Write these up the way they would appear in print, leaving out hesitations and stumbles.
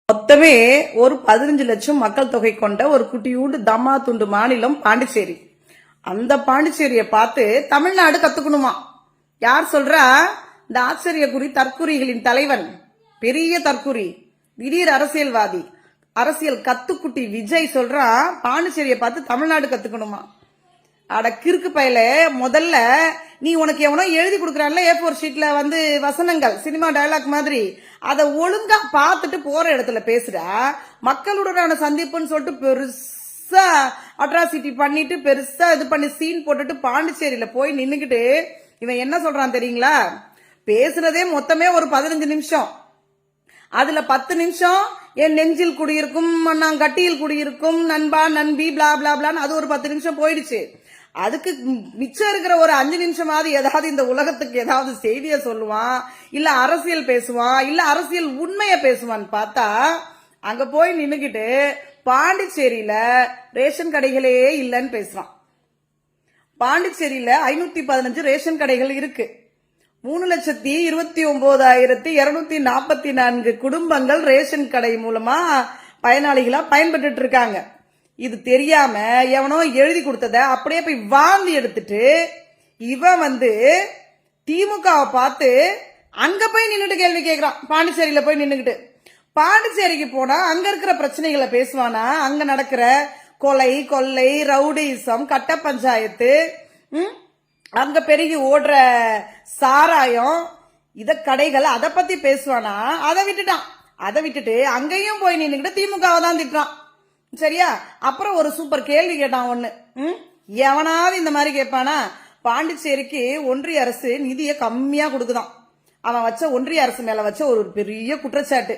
மொத்தமே ஒரு 15 லட்சம் மக்கள் தொகை கொண்ட ஒரு குட்டியூண்டு தம்மா துண்டு மாநிலம் பாண்டிச்சேரி. அந்த பாண்டிச்சேரியை பார்த்து தமிழ்நாடு கத்துக்கணுமா? யார் சொல்றா? இந்த ஆச்சரியக்குறி தற்குறிகளின் தலைவன், பெரிய தற்குறி, திடீர் அரசியல்வாதி, அரசியல் கத்துக்குட்டி விஜய் சொல்றான் பாண்டிச்சேரியை பார்த்து தமிழ்நாடு கத்துக்கணுமா? அட கிறுக்கு பயல, முதல்ல நீ உனக்கு எவனோ எழுதி கொடுக்குறான்ல A4 ஷீட்ல வந்து வசனங்கள், சினிமா டயலாக் மாதிரி, அதை ஒழுங்கா பார்த்துட்டு போற இடத்துல பேசுறா. மக்களுடனான சந்திப்புன்னு சொல்லிட்டு பெருசா அட்ராசிட்டி பண்ணிட்டு பெருசா இது பண்ணி சீன் போட்டுட்டு பாண்டிச்சேரியில போய் நின்னுக்கிட்டு இவன் என்ன சொல்றான் தெரியுங்களா? பேசுறதே மொத்தமே ஒரு 15 நிமிஷம். அதுல 10 நிமிஷம் என் நெஞ்சில் குடியிருக்கும், நான் கட்டியில் குடியிருக்கும், நண்பா நண்பி பிளா பிளா பிளான்னு அது ஒரு 10 நிமிஷம் போயிடுச்சு. அதுக்கு மிச்சம் இருக்கிற ஒரு 5 நிமிஷமாவது ஏதாவது இந்த உலகத்துக்கு ஏதாவது செய்திய சொல்லுவான், இல்ல அரசியல் பேசுவான், இல்ல அரசியல் உண்மைய பேசுவான்னு பார்த்தா அங்க போய் நின்னுக்கிட்டு பாண்டிச்சேரியில ரேஷன் கடைகளே இல்லைன்னு பேசுறான். பாண்டிச்சேரியில 515 ரேஷன் கடைகள் இருக்கு. 3,29,244 குடும்பங்கள் ரேஷன் கடை மூலமா பயனாளிகளா பயன்பட்டு இருக்காங்க. இது தெரியாம எவனோ எழுதி கொடுத்தத அப்படியே போய் வாந்தி எடுத்துட்டு இவன் வந்து திமுகவை பார்த்து அங்க போய் நின்னுட்டு கேள்வி கேட்கிறான். பாண்டிச்சேரியில போய் நின்னுக்கிட்டு பாண்டிச்சேரிக்கு போனா அங்க இருக்கிற பிரச்சனைகளை பேசுவானா? அங்க நடக்கிற கொலை, கொள்ளை, ரவுடிசம், கட்ட பஞ்சாயத்து, அங்க பெருகி ஓடுற சாராயம், இத கடைகள், அதை பத்தி பேசுவானா? அதை விட்டுட்டு அங்கேயும் போய் நின்னுக்கிட்டு திமுகவை தான் திட்டுறான். சரியா? அப்புறம் ஒரு சூப்பர் கேள்வி கேட்டான் ஒண்ணு. எவனாவது இந்த மாதிரி கேட்பானா? பாண்டிச்சேரிக்கு ஒன்றிய அரசு நிதியை கம்மியா கொடுக்குதான். அவன் வச்ச ஒன்றிய அரசு மேல வச்ச ஒரு பெரிய குற்றச்சாட்டு.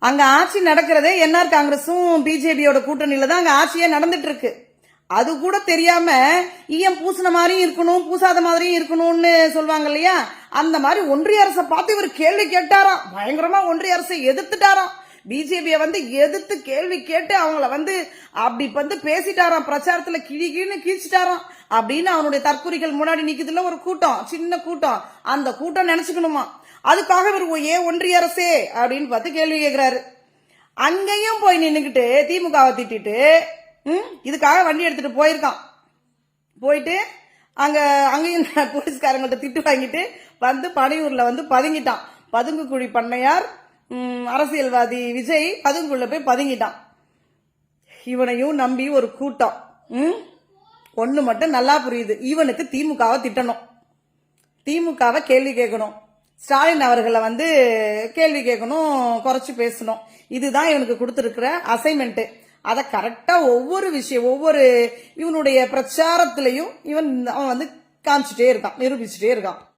அங்க ஆட்சி நடக்கிறதே என்ஆர் காங்கிரஸும் பிஜேபியோட கூட்டணியில தான் அங்க ஆட்சியே நடந்துட்டு இருக்கு. அது கூட தெரியாம ஈயம் பூசின மாதிரியும் இருக்கணும், பூசாத மாதிரியும் இருக்கணும்னு சொல்லுவாங்க இல்லையா? அந்த மாதிரி ஒன்றிய அரசை பார்த்து இவர் கேள்வி கேட்டாராம். பயங்கரமா ஒன்றிய அரசை எதிர்த்துட்டாராம். பிஜேபியை வந்து எதிர்த்து கேள்வி கேட்டு அவங்கள வந்து அப்படி வந்து பேசிட்டாராம். பிரச்சாரத்துல கிழின்னு கீழ்ச்சிட்டாராம் அப்படின்னு அவனுடைய தற்குறிகள் முன்னாடி நிக்குதுல ஒரு கூட்டம், சின்ன கூட்டம். அந்த கூட்டம் நினைச்சுக்கணுமா? அதுக்காக இவர் ஏன் ஒன்றிய அரசே அப்படின்னு பார்த்து கேள்வி கேட்கிறாரு. அங்கேயும் போய் நின்னுக்கிட்டு திமுகவை திட்டிட்டு இதுக்காக வண்டி எடுத்துட்டு போயிருக்கான். போயிட்டு அங்கேயும் போலீஸ்காரங்கள்ட்ட திட்டு வாங்கிட்டு வந்து பனையூர்ல வந்து பதுங்கிட்டான். பதுங்குக்குழி பண்ணையார் அரசியல்வாதி விஜய் பதுங்குள்ள போய் பதுங்கிட்டான். இவனையும் நம்பி ஒரு கூட்டம். ஒண்ணு மட்டும் நல்லா புரியுது, இவனுக்கு திமுகவை திட்டணும், திமுகவை கேள்வி கேட்கணும், ஸ்டாலின் அவர்களை வந்து கேள்வி கேட்கணும், குறைச்சு பேசணும். இதுதான் இவனுக்கு கொடுத்திருக்கிற அசைன்மெண்ட். அதை கரெக்டா ஒவ்வொரு விஷயம், ஒவ்வொரு இவனுடைய பிரச்சாரத்திலையும் அவன் வந்து காமிச்சுட்டே இருக்கான், நிரூபிச்சுட்டே இருக்கான்.